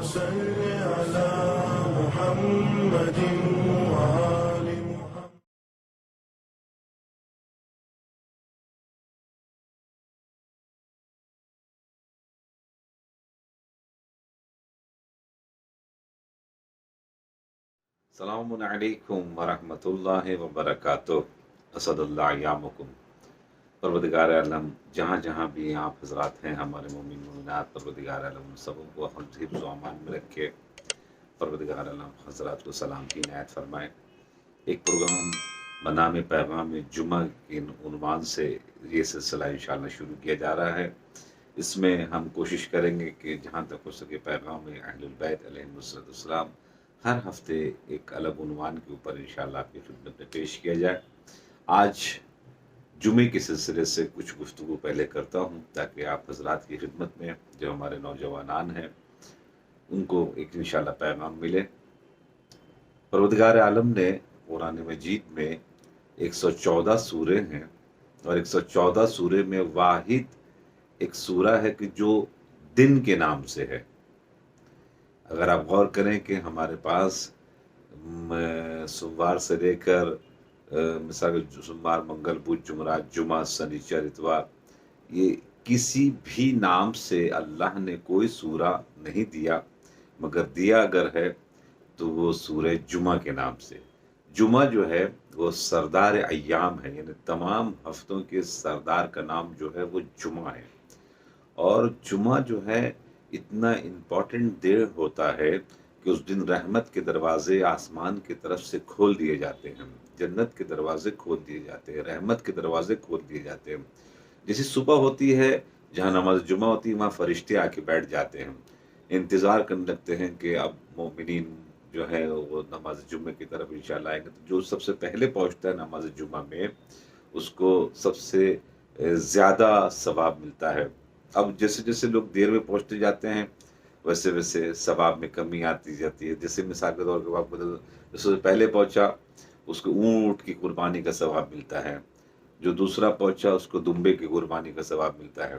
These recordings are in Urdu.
صل على محمد وآل محمد. السلام علیکم ورحمۃ اللہ وبرکاتہ. اسد اللہ ایامکم. پروردگار عالم جہاں جہاں بھی آپ حضرات ہیں، ہمارے مومن مومنات، پروردگار عالم ان سب کو حفظ و امان میں رکھے. پروردگار عالم حضرات کو سلام کی عنایت فرمائے. ایک پروگرام بنام پیغام جمعہ کے عنوان سے یہ سلسلہ انشاءاللہ شروع کیا جا رہا ہے. اس میں ہم کوشش کریں گے کہ جہاں تک ہو سکے پیغام اہل البیت علیہم السلام ہر ہفتے ایک الگ عنوان کے اوپر انشاءاللہ آپ کی خدمت میں پیش کیا جائے. آج جمعے کے سلسلے سے کچھ گفتگو پہلے کرتا ہوں تاکہ آپ حضرات کی خدمت میں جو ہمارے نوجوانان ہیں ان کو ایک انشاءاللہ پیغام ملے. پروردگار عالم نے قرآن مجید میں 114 سورے ہیں اور 114 سورے میں واحد ایک سورہ ہے کہ جو دن کے نام سے ہے. اگر آپ غور کریں کہ ہمارے پاس سوموار سے لے کر مثال سوموار، منگل، بدھ، جمعرات، جمعہ، سنیچر، اتوار، یہ کسی بھی نام سے اللہ نے کوئی سورہ نہیں دیا، مگر دیا اگر ہے تو وہ سورہ جمعہ کے نام سے. جمعہ جو ہے وہ سردار ایام ہے، یعنی تمام ہفتوں کے سردار کا نام جو ہے وہ جمعہ ہے. اور جمعہ جو ہے اتنا امپورٹنٹ دے ہوتا ہے کہ اس دن رحمت کے دروازے آسمان کی طرف سے کھول دیے جاتے ہیں، جنت کے دروازے کھول دیے جاتے ہیں، رحمت کے دروازے کھول دیے جاتے ہیں. جیسے صبح ہوتی ہے جہاں نماز جمعہ ہوتی ہے وہاں فرشتے آ کے بیٹھ جاتے ہیں، انتظار کرنے لگتے ہیں کہ اب مومنین جو ہے وہ نماز جمعہ کی طرف انشاءاللہ آئیں گے. تو جو سب سے پہلے پہنچتا ہے نماز جمعہ میں اس کو سب سے زیادہ ثواب ملتا ہے. اب جیسے جیسے لوگ دیر میں پہنچتے جاتے ہیں ویسے ویسے ثواب میں کمی آتی جاتی ہے. جیسے مثال کے طور پہ آپ کو جو پہلے پہنچا اس کو اونٹ کی قربانی کا ثواب ملتا ہے، جو دوسرا پہنچا اس کو دمبے کی قربانی کا ثواب ملتا ہے.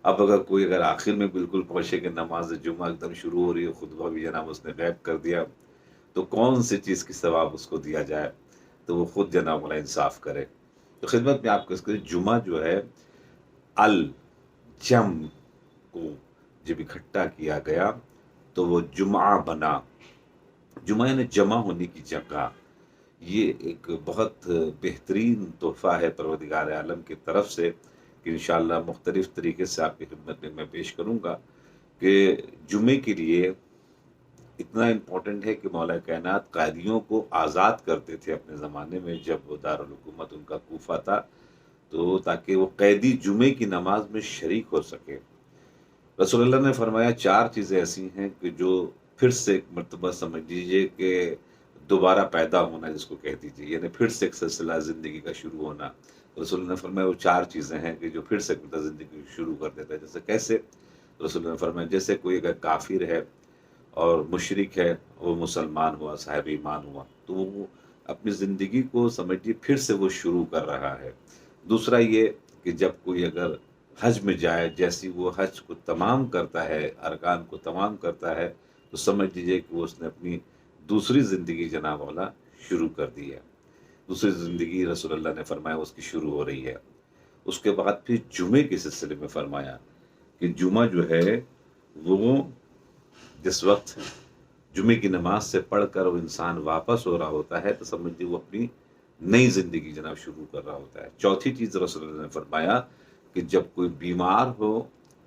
اب اگر کوئی اگر آخر میں بالکل پہنچے کہ نماز جمعہ ایک دم شروع ہو رہی ہے، خطبہ بھی جناب اس نے غائب کر دیا، تو کون سی چیز کی ثواب اس کو دیا جائے؟ تو وہ خود جناب والا انصاف کرے. تو خدمت میں آپ کو اس کے جمعہ جو ہے الجم کو جب اکٹھا کیا گیا تو وہ جمعہ بنا. جمعہ یعنی جمع ہونے کی جگہ. یہ ایک بہت بہترین تحفہ ہے پروردگار عالم کی طرف سے کہ انشاءاللہ مختلف طریقے سے آپ کی خدمت میں پیش کروں گا کہ جمعے کے لیے اتنا امپورٹنٹ ہے کہ مولا کائنات قیدیوں کو آزاد کرتے تھے اپنے زمانے میں جب دارالحکومت ان کا کوفہ تھا، تو تاکہ وہ قیدی جمعے کی نماز میں شریک ہو سکے. رسول اللہ نے فرمایا 4 چیزیں ایسی ہیں کہ جو پھر سے ایک مرتبہ سمجھ لیجئے کہ دوبارہ پیدا ہونا جس کو کہہ دیجیے، یعنی پھر سے ایک سلسلہ زندگی کا شروع ہونا. رسول اللہ نے فرمایا وہ 4 چیزیں ہیں کہ جو پھر سے زندگی شروع کر دیتا ہے. جیسے کیسے؟ رسول اللہ نے فرمایا جیسے کوئی اگر کافر ہے اور مشرک ہے، وہ مسلمان ہوا، صاحب ایمان ہوا، تو وہ اپنی زندگی کو سمجھیے پھر سے وہ شروع کر رہا ہے. دوسرا یہ کہ جب کوئی اگر حج میں جائے، جیسی وہ حج کو تمام کرتا ہے، ارکان کو تمام کرتا ہے، تو سمجھ لیجیے کہ وہ اس نے اپنی دوسری زندگی جناب والا شروع کر دی ہے. دوسری زندگی رسول اللہ نے فرمایا اس کی شروع ہو رہی ہے. اس کے بعد پھر جمعے کے سلسلے میں فرمایا کہ جمعہ جو ہے وہ جس وقت جمعے کی نماز سے پڑھ کر وہ انسان واپس ہو رہا ہوتا ہے تو سمجھیے وہ اپنی نئی زندگی جناب شروع کر رہا ہوتا ہے. چوتھی چیز رسول اللہ نے فرمایا کہ جب کوئی بیمار ہو،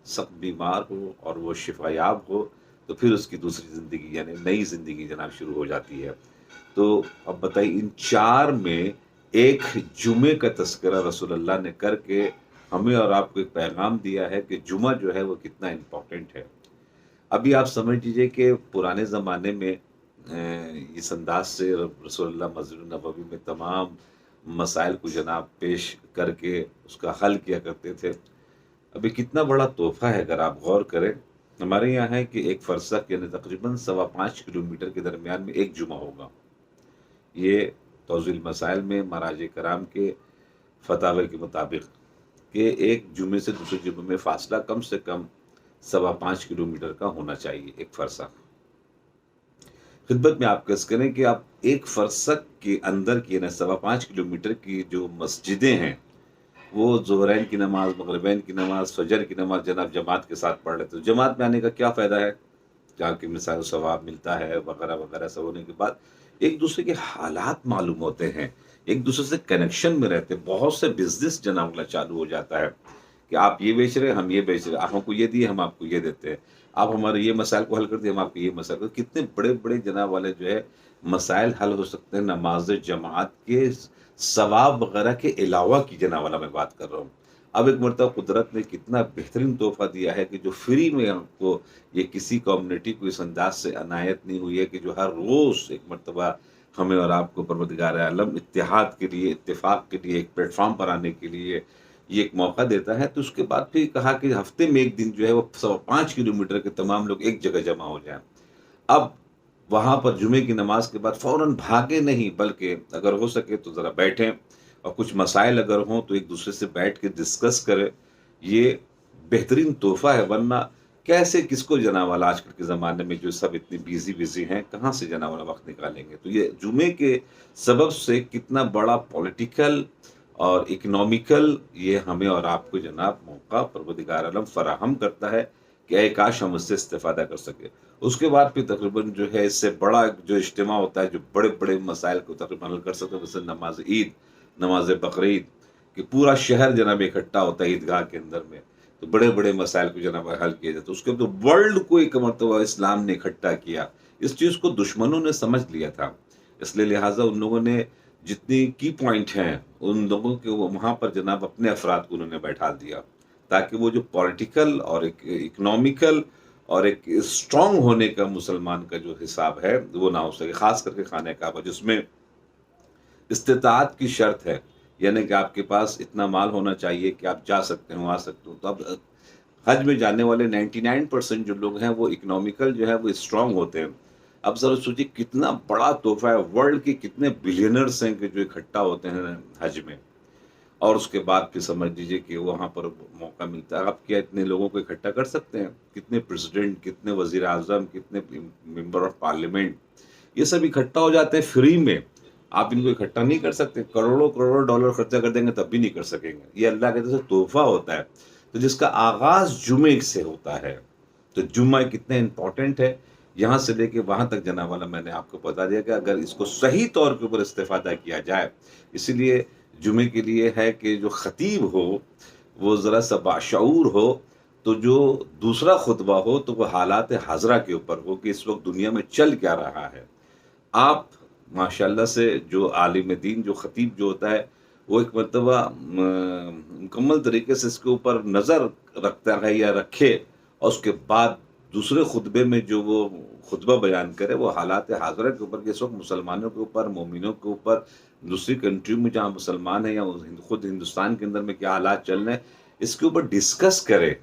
سخت بیمار ہو اور وہ شفا یاب ہو تو پھر اس کی دوسری زندگی یعنی نئی زندگی جناب شروع ہو جاتی ہے. تو اب بتائیے ان 4 میں ایک جمعے کا تذکرہ رسول اللہ نے کر کے ہمیں اور آپ کو ایک پیغام دیا ہے کہ جمعہ جو ہے وہ کتنا امپورٹنٹ ہے. ابھی آپ سمجھ لیجیے کہ پرانے زمانے میں اس انداز سے رسول اللہ مسجد النبوی میں تمام مسائل کو جناب پیش کر کے اس کا حل کیا کرتے تھے. ابھی کتنا بڑا تحفہ ہے اگر آپ غور کریں. ہمارے یہاں ہے کہ ایک فرسخ یعنی تقریباً 5.25 کلومیٹر کے درمیان میں ایک جمعہ ہوگا. یہ توضیح المسائل میں مراجع کرام کے فتاوی کے مطابق کہ ایک جمعے سے دوسرے جمعے میں فاصلہ کم سے کم 5.25 کلومیٹر کا ہونا چاہیے ایک فرسخ. خدمت میں آپ کس کریں کہ آپ ایک فرسخ کے اندر کی 5.25 کلومیٹر کی جو مسجدیں ہیں وہ ظہرین کی نماز، مغربین کی نماز، فجر کی نماز جناب جماعت کے ساتھ پڑھ لیتے. تو جماعت میں آنے کا کیا فائدہ ہے؟ جہاں کی مثال و ثواب ملتا ہے وغیرہ وغیرہ. سب ہونے کے بعد ایک دوسرے کے حالات معلوم ہوتے ہیں، ایک دوسرے سے کنیکشن میں رہتے ہیں. بہت سے بزنس جناب اللہ چالو ہو جاتا ہے کہ آپ یہ بیچ رہے ہیں، ہم یہ بیچ رہے ہیں، آپ ہم کو یہ دیے، ہم آپ کو یہ دیتے ہیں، آپ ہمارے یہ مسائل کو حل کرتے ہیں، ہم آپ کو یہ مسائل کو. کتنے بڑے بڑے جناب والے جو ہے مسائل حل ہو سکتے ہیں نماز جماعت کے ثواب وغیرہ کے علاوہ کی. جناب والا میں بات کر رہا ہوں. اب ایک مرتبہ قدرت نے کتنا بہترین تحفہ دیا ہے کہ جو فری میں ہم کو یہ کسی کمیونٹی کو اس انداز سے عنایت نہیں ہوئی ہے کہ جو ہر روز ایک مرتبہ ہمیں اور آپ کو پروردگار عالم اتحاد کے لیے، اتفاق کے لیے، ایک پلیٹ فارم پر آنے کے لیے یہ ایک موقع دیتا ہے. تو اس کے بعد پھر کہا کہ ہفتے میں ایک دن جو ہے وہ 5.25 کلومیٹر کے تمام لوگ ایک جگہ جمع ہو جائیں. اب وہاں پر جمعے کی نماز کے بعد فوراً بھاگے نہیں، بلکہ اگر ہو سکے تو ذرا بیٹھیں اور کچھ مسائل اگر ہوں تو ایک دوسرے سے بیٹھ کے ڈسکس کرے. یہ بہترین تحفہ ہے. ورنہ کیسے کس کو جناب والا آج کل کے زمانے میں جو سب اتنی بیزی ہیں، کہاں سے جناب والا وقت نکالیں گے؟ تو یہ جمعے کے سبب سے کتنا بڑا پولیٹیکل اور اکنامیکل یہ ہمیں اور آپ کو جناب موقع پروردگار عالم فراہم کرتا ہے کہ اے کاش ہم اس سے استفادہ کر سکے. اس کے بعد پھر تقریباً جو ہے اس سے بڑا جو اجتماع ہوتا ہے جو بڑے بڑے مسائل کو تقریباً حل کر سکتے ہیں، جیسے نماز عید، نماز بقرعید، کہ پورا شہر جناب اکٹھا ہوتا ہے عیدگاہ کے اندر میں، تو بڑے بڑے مسائل کو جناب حل کیا جاتا ہے. اس کے تو ورلڈ کو ایک مرتبہ اسلام نے اکٹھا کیا. اس چیز کو دشمنوں نے سمجھ لیا تھا، اس لیے لہٰذا ان لوگوں نے جتنی کی پوائنٹ ہیں ان لوگوں کے وہاں پر جناب اپنے افراد کو انہوں نے بیٹھا دیا، تاکہ وہ جو پولیٹیکل اور ایک اکنامیکل اور ایک اسٹرانگ ہونے کا مسلمان کا جو حساب ہے وہ نہ ہو سکے. خاص کر کے خانہ کعبہ جس میں استطاعت کی شرط ہے، یعنی کہ آپ کے پاس اتنا مال ہونا چاہیے کہ آپ جا سکتے ہوں، آ سکتے ہوں. تو اب حج میں جانے والے 99% جو لوگ ہیں وہ اکنامیکل جو ہے وہ اسٹرانگ ہوتے ہیں. اب ذرا سوچیے کتنا بڑا تحفہ ہے. ورلڈ کے کتنے بلینرز ہیں کہ جو اکٹھا ہوتے ہیں حج میں، اور اس کے بعد پھر سمجھ لیجیے کہ وہاں پر موقع ملتا ہے. آپ کیا اتنے لوگوں کو اکٹھا کر سکتے ہیں؟ کتنے پریزیڈنٹ، کتنے وزیر اعظم، کتنے ممبر آف پارلیمنٹ، یہ سب اکٹھا ہو جاتے ہیں فری میں. آپ ان کو اکٹھا نہیں کر سکتے، کروڑوں کروڑوں ڈالر خرچہ کر دیں گے تب بھی نہیں کر سکیں گے. یہ اللہ کی طرف سے تحفہ ہوتا ہے، تو جس کا آغاز جمعے سے ہوتا ہے. تو جمعہ کتنا امپورٹنٹ ہے، یہاں سے لے کے وہاں تک جناب والا میں نے آپ کو بتا دیا کہ اگر اس کو صحیح طور کے اوپر استفادہ کیا جائے. اسی لیے جمعے کے لیے ہے کہ جو خطیب ہو وہ ذرا سا باشعور ہو، تو جو دوسرا خطبہ ہو تو وہ حالات حاضرہ کے اوپر ہو کہ اس وقت دنیا میں چل کیا رہا ہے. آپ ماشاءاللہ سے جو عالم دین، جو خطیب جو ہوتا ہے، وہ ایک مرتبہ مکمل طریقے سے اس کے اوپر نظر رکھتا ہے یا رکھے، اور اس کے بعد دوسرے خطبے میں جو وہ خطبہ بیان کرے وہ حالات حاضرہ کے اوپر، کہ اس وقت مسلمانوں کے اوپر، مومنوں کے اوپر، دوسری کنٹری میں جہاں مسلمان ہیں یا خود ہندوستان کے اندر میں کیا حالات چل رہے ہیں، اس کے اوپر ڈسکس کرے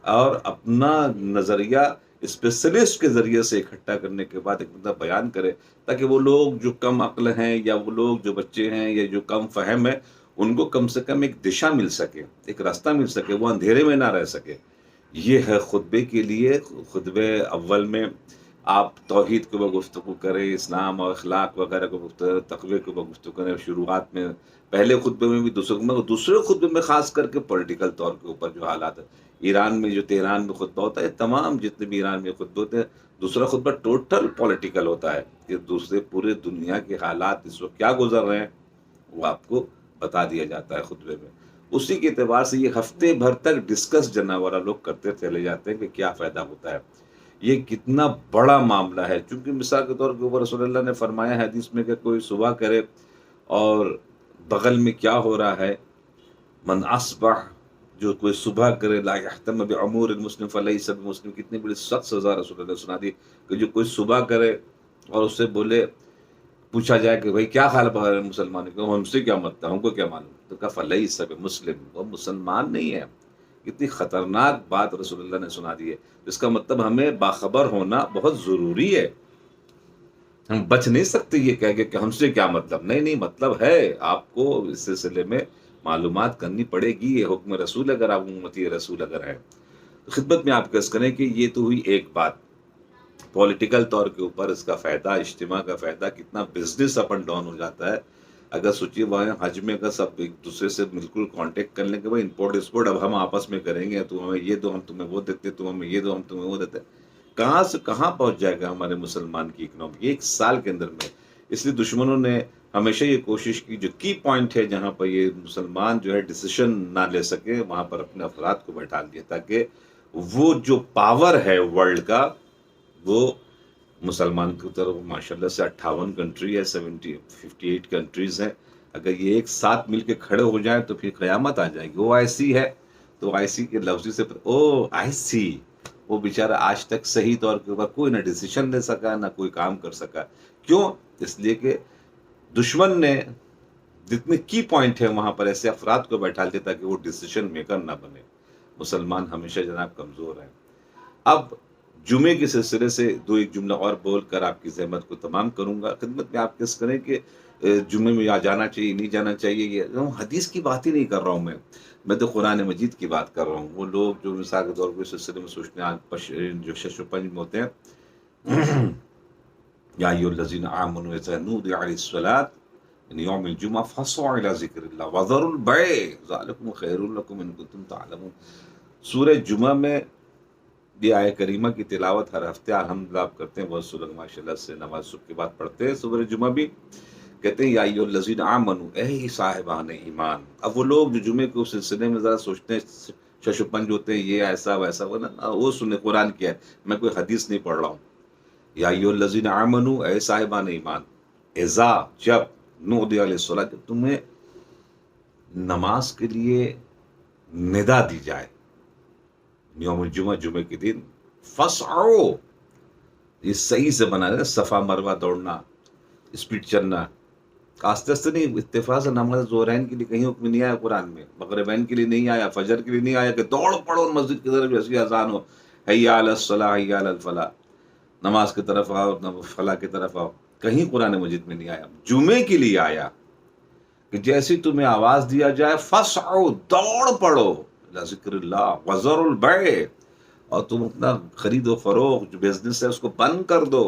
اور اپنا نظریہ اسپیشلسٹ کے ذریعے سے اکٹھا کرنے کے بعد ایک مطلب بیان کرے، تاکہ وہ لوگ جو کم عقل ہیں یا وہ لوگ جو بچے ہیں یا جو کم فہم ہے، ان کو کم سے کم ایک دشا مل سکے، ایک راستہ مل سکے، وہ اندھیرے میں نہ رہ سکے. یہ ہے خطبے کے لیے. خطبے اول میں آپ توحید کے اوپر گفتگو کریں، اسلام اور اخلاق وغیرہ کو تقوی کے اوپر گفتگو کریں. شروعات میں پہلے خطبے میں بھی، دوسرے خطبے میں خاص کر کے پولیٹیکل طور کے اوپر جو حالات ہے. ایران میں جو تہران میں خطبہ ہوتا ہے، تمام جتنے بھی ایران میں خطبے ہوتے ہیں، دوسرا خطبہ ٹوٹل پولیٹیکل ہوتا ہے کہ دوسرے پورے دنیا کے حالات اس وقت کیا گزر رہے ہیں وہ آپ کو بتا دیا جاتا ہے خطبے میں. اسی کے اعتبار سے یہ ہفتے بھر تک ڈسکس جناب والا لوگ کرتے چلے جاتے ہیں کہ کیا فائدہ ہوتا ہے. یہ کتنا بڑا معاملہ ہے، چونکہ مثال کے طور کے اوپر رسول اللہ نے فرمایا ہے حدیث میں کہ کوئی صبح کرے اور بغل میں کیا ہو رہا ہے، من اصبح، جو کوئی صبح کرے، لا یحتم بعمور المسلم فلیس بمسلم. کتنی بڑی سخت سزا رسول اللہ نے سنا دی کہ جو کوئی صبح کرے اور اس سے بولے، پوچھا جائے کہ بھائی کیا حال ہے مسلمان کو، ہم سے کیا مطلب، ہم کو کیا معلوم، تو کہا فلیس بمسلم، وہ مسلمان نہیں ہے. کتنی خطرناک بات رسول اللہ نے سنا دی ہے. اس کا مطلب ہمیں باخبر ہونا بہت ضروری ہے. ہم بچ نہیں سکتے یہ کہہ کے کہ ہم سے کیا مطلب. نہیں نہیں، مطلب ہے. آپ کو اس سلسلے میں معلومات کرنی پڑے گی. یہ حکم رسول اگر آپ امتی رسول اگر ہے تو خدمت میں آپ کس کریں کہ یہ تو ہوئی ایک بات. پولیٹیکل طور کے اوپر اس کا فائدہ، اجتماع کا فائدہ، کتنا بزنس اپ اینڈ ڈاؤن ہو جاتا ہے. اگر سوچیے وہاں حج میں اگر سب ایک دوسرے سے بالکل کانٹیکٹ کر لیں کہ بھائی امپورٹ ایکسپورٹ اب ہم آپس میں کریں گے، تو ہمیں یہ دو ہم تمہیں وہ دیتے، تم ہمیں یہ دو ہم تمہیں وہ دیتے، کہاں سے کہاں پہنچ جائے گا ہمارے مسلمان کی اکنامی ایک سال کے اندر میں. اس لیے دشمنوں نے ہمیشہ یہ کوشش کی، جو کی پوائنٹ ہے جہاں پر یہ مسلمان جو ہے ڈیسیشن نہ لے سکے، وہاں پر اپنے افراد کو بیٹھا دیا تاکہ وہ جو پاور ہے ورلڈ کا وہ مسلمان کی طرف. ماشاء اللہ سے 58 کنٹری ہے، 58 کنٹریز ہیں. اگر یہ ایک ساتھ مل کے کھڑے ہو جائیں تو پھر قیامت آ جائے گی. او آئی سی ہے تو آئی سی کے لفظ سے او آئی سی، وہ بیچارہ آج تک صحیح طور کے اوپر کوئی نہ ڈیسیشن لے سکا نہ کوئی کام کر سکا. کیوں؟ اس لیے کہ دشمن نے جتنے کی پوائنٹ ہے وہاں پر ایسے افراد کو بیٹھا دیا تاکہ وہ ڈیسیشن میکر نہ بنے. مسلمان ہمیشہ جناب کمزور ہیں. اب جمعے کے سلسلے سے دو ایک جملہ اور بول کر آپ کی زحمت کو تمام کروں گا. خدمت میں آپ کس کریں کہ جمعے میں جانا چاہیے نہیں جانا چاہیے، یہ حدیث کی بات ہی نہیں کر رہا ہوں میں تو قرآن مجید کی بات کر رہا ہوں. وہ لوگ جو مثال کے طور پر اس سلسلے میں سوچتے ہیں جو شش و پنج میں ہوتے ہیں، یا ایھا الذین آمنوا اذا نودی للصلاۃ من یوم الجمعہ فاسعوا الی ذکر اللہ وذروا البیع ذلکم خیر لکم ان کنتم تعلمون. سورہ جمعہ میں یہ آیہ کریمہ کی تلاوت ہر ہفتے الحمدللہ آپ کرتے ہیں. بہت سے لوگ ماشاء اللہ سے نماز صبح کے بعد پڑھتے ہیں. سورہ جمعہ بھی کہتے ہیں یا ایھا الذین آمنوا، اے صاحبان ایمان. اب وہ لوگ جو جمعے کے اس سلسلے میں ذرا سوچتے ہیں شش و پنج ہوتے ہیں، یہ ایسا ویسا، وہ سنیں قرآن کیا ہے، میں کوئی حدیث نہیں پڑھ رہا ہوں. یا ایھا الذین آمنوا، اے صاحبان ایمان، اذا جب، نودی للصلاۃ جب تمہیں نماز کے لیے ندا دی جائے، یوم الجمعہ جمعے کے دن، فسعوا، یہ صحیح سے بنا ہے، صفا مروہ دوڑنا، اسپیڈ چلنا، آہستہ آہستہ نہیں. اتفاق سے نماز ظہرین کے لیے کہیں حکم نہیں آیا قرآن میں، مغربین کے لیے نہیں آیا، فجر کے لیے نہیں آیا کہ دوڑ پڑو مسجد کی طرف جیسی اذان ہو، حی علی الصلاۃ حی علی الفلاح، نماز کی طرف آؤ، فلاح کی طرف آؤ. کہیں قرآن مجید میں نہیں آیا. جمعے کے لیے آیا کہ جیسی تمہیں آواز دیا جائے فسعوا، دوڑ پڑو الی ذکر اللہ وذروا البیع، اور تم اپنا خرید و فروخت جو بزنس ہے اس کو بند کر دو.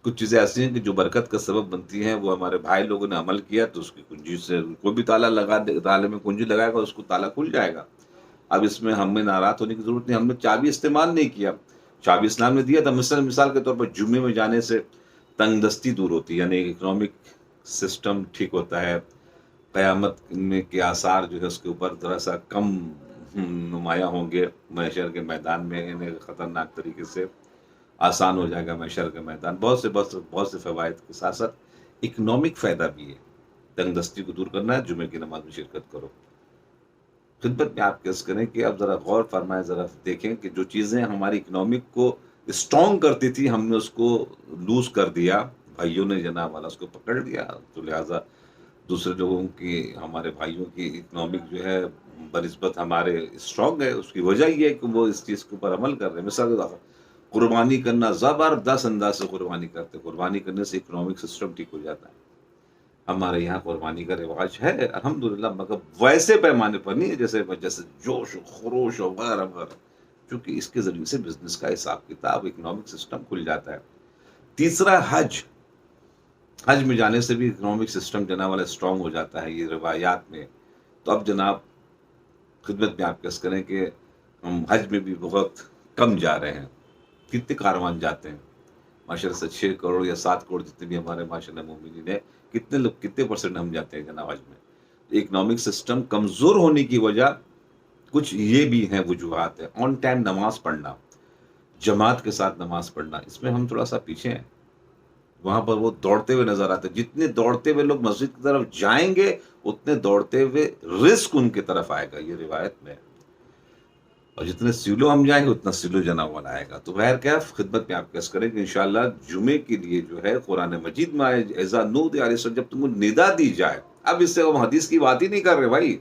کچھ چیزیں ایسی ہیں کہ جو برکت کا سبب بنتی ہیں، وہ ہمارے بھائی لوگوں نے عمل کیا تو اس کی کنجی سے کوئی بھی تالا لگا دے، تالے میں کنجی لگائے گا اس کو تالا کھل جائے گا. اب اس میں ہمیں ناراض ہونے کی ضرورت نہیں، ہم نے چابی استعمال نہیں کیا. چابی اسلام نے دیا تھا. مثال کے طور پر جمعے میں جانے سے تنگ دستی دور ہوتی ہے، یعنی اکنامک سسٹم ٹھیک ہوتا ہے. قیامت میں کے آثار جو ہے اس کے اوپر ذرا سا کم نمایاں ہوں گے. محشر کے میدان میں انہیں خطرناک طریقے سے آسان ہو جائے گا محشر کا میدان. بہت سے فوائد کے ساتھ ساتھ اکنامک فائدہ بھی ہے. تنگ دستی کو دور کرنا ہے، جمعے کی نماز میں شرکت کرو. خدمت میں آپ کیس کریں کہ اب ذرا غور فرمائیں، ذرا دیکھیں کہ جو چیزیں ہماری اکنامک کو اسٹرانگ کرتی تھی ہم نے اس کو لوز کر دیا. بھائیوں نے جناب والا اس کو پکڑ لیا، تو لہٰذا دوسرے لوگوں کی، ہمارے بھائیوں کی اکنامک جو ہے بنسبت ہمارے اسٹرانگ ہے. اس کی وجہ یہ ہے کہ وہ اس چیز کے اوپر عمل کر رہے ہیں. مثال قربانی کرنا، زبردست انداز سے قربانی کرتے. قربانی کرنے سے اکنامک سسٹم ٹھیک ہو جاتا ہے. ہمارے یہاں قربانی کا رواج ہے الحمدللہ، مگر ویسے پیمانے پر نہیں جیسے جوش و خروش وغیرہ وغیرہ، چونکہ اس کے ذریعے سے بزنس کا حساب کتاب، اکنامک سسٹم کھل جاتا ہے. تیسرا حج میں جانے سے بھی اکنامک سسٹم جناب والا اسٹرانگ ہو جاتا ہے، یہ روایات میں. تو اب جناب خدمت میں آپ کیس کریں کہ ہم حج میں بھی بہت کم جا رہے ہیں. کتنے کاروان جاتے ہیں ماشاءاللہ سے، 6 کروڑ یا 7 کروڑ جتنے بھی ہمارے ماشاءاللہ مومنین ہیں، کتنے لوگ، کتنے پرسنٹ ہم جاتے ہیں جناب حج میں. اکنامک سسٹم کمزور ہونے کی وجہ کچھ یہ بھی ہیں وجوہات ہیں. آن ٹائم نماز پڑھنا، جماعت کے ساتھ نماز پڑھنا، اس میں ہم تھوڑا سا پیچھے ہیں. وہاں پر وہ دوڑتے ہوئے نظر آتے ہیں. جتنے دوڑتے ہوئے لوگ مسجد کی طرف جائیں گے اتنے دوڑتے ہوئے رزق ان کی طرف آئے گا، یہ روایت میں ہے. اور جتنے سیلو ہم جائیں گے اتنا سیلو جناب والا آئے گا. تو بہر کیا خدمت میں آپ کیس کریں کہ انشاءاللہ جمعے کے لیے جو ہے قرآن مجید میں آئے اذا نودی للصلاۃ، جب تم کو ندا دی جائے. اب اس سے ہم حدیث کی بات ہی نہیں کر رہے بھائی.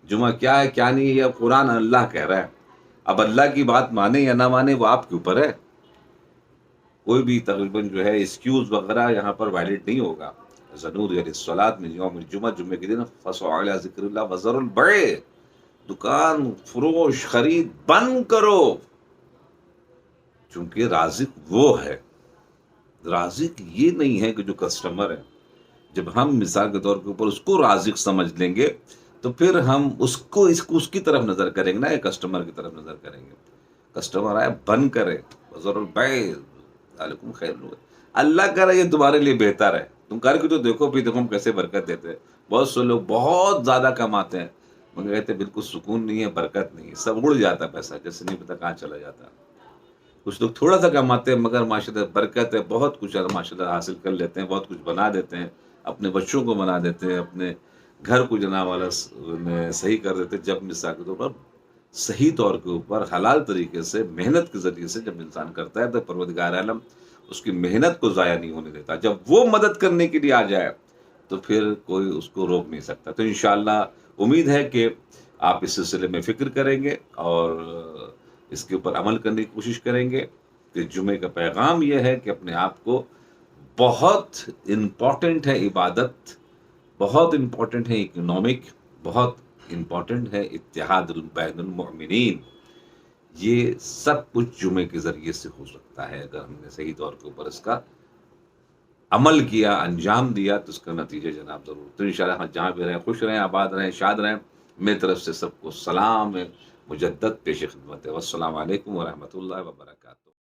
جمعہ کیا ہے کیا نہیں ہے، یہ قرآن اللہ کہہ رہا ہے. اب اللہ کی بات مانے یا نہ مانے وہ آپ کے اوپر ہے. کوئی بھی تقریباً جو ہے ایکسکیوز وغیرہ یہاں پر ویلڈ نہیں ہوگا. اذا نودی للصلاۃ من یوم الجمعہ، جمعے کے دن، فاسعوا الی ذکر اللہ وذروا البیع، دکان فروش خرید بند کرو. چونکہ رازق وہ ہے، رازق یہ نہیں ہے کہ جو کسٹمر ہے. جب ہم مثال کے طور کے اوپر اس کو رازق سمجھ لیں گے تو پھر ہم اس کی طرف نظر کریں گے، نہ ایک کسٹمر کی طرف نظر کریں گے. کسٹمر آئے بند کرے، بذر البیع ذالکم خیر لکم، اللہ کرے یہ تمہارے لیے بہتر ہے، تم کر کے تو دیکھو پھر دیکھو ہم کیسے برکت دیتے ہیں. بہت سے لوگ بہت زیادہ کماتے ہیں مگر کہتے ہیں بالکل سکون نہیں ہے، برکت نہیں ہے، سب اڑ جاتا ہے پیسہ، جیسے نہیں پتا کہاں چلا جاتا ہے. کچھ لوگ تھوڑا سا کماتے ہیں مگر ماشاء اللہ برکت ہے، بہت کچھ ماشاء اللہ حاصل کر لیتے ہیں، بہت کچھ بنا دیتے ہیں، اپنے بچوں کو بنا دیتے ہیں، اپنے گھر کو جناب والا صحیح کر دیتے ہیں. جب مثال کے طور پر صحیح طور کے اوپر حلال طریقے سے محنت کے ذریعے سے جب انسان کرتا ہے تو پروردگار عالم اس کی محنت کو ضائع نہیں ہونے دیتا. جب وہ مدد کرنے کے لیے آ جائے تو پھر کوئی اس کو روک نہیں سکتا. تو انشاءاللہ امید ہے کہ آپ اس سلسلے میں فکر کریں گے اور اس کے اوپر عمل کرنے کی کوشش کریں گے. کہ جمعے کا پیغام یہ ہے کہ اپنے آپ کو، بہت امپورٹنٹ ہے عبادت، بہت امپورٹنٹ ہے اکنامک، بہت امپورٹنٹ ہے اتحاد بین المؤمنین. یہ سب کچھ جمعے کے ذریعے سے ہو سکتا ہے اگر ہم نے صحیح طور کے اوپر اس کا عمل کیا، انجام دیا تو اس کا نتیجہ جناب ضرور. تو انشاءاللہ جہاں بھی رہیں خوش رہیں، آباد رہیں، شاد رہیں. میری طرف سے سب کو سلام مجدد پیش خدمت ہے. والسلام علیکم ورحمۃ اللہ وبرکاتہ.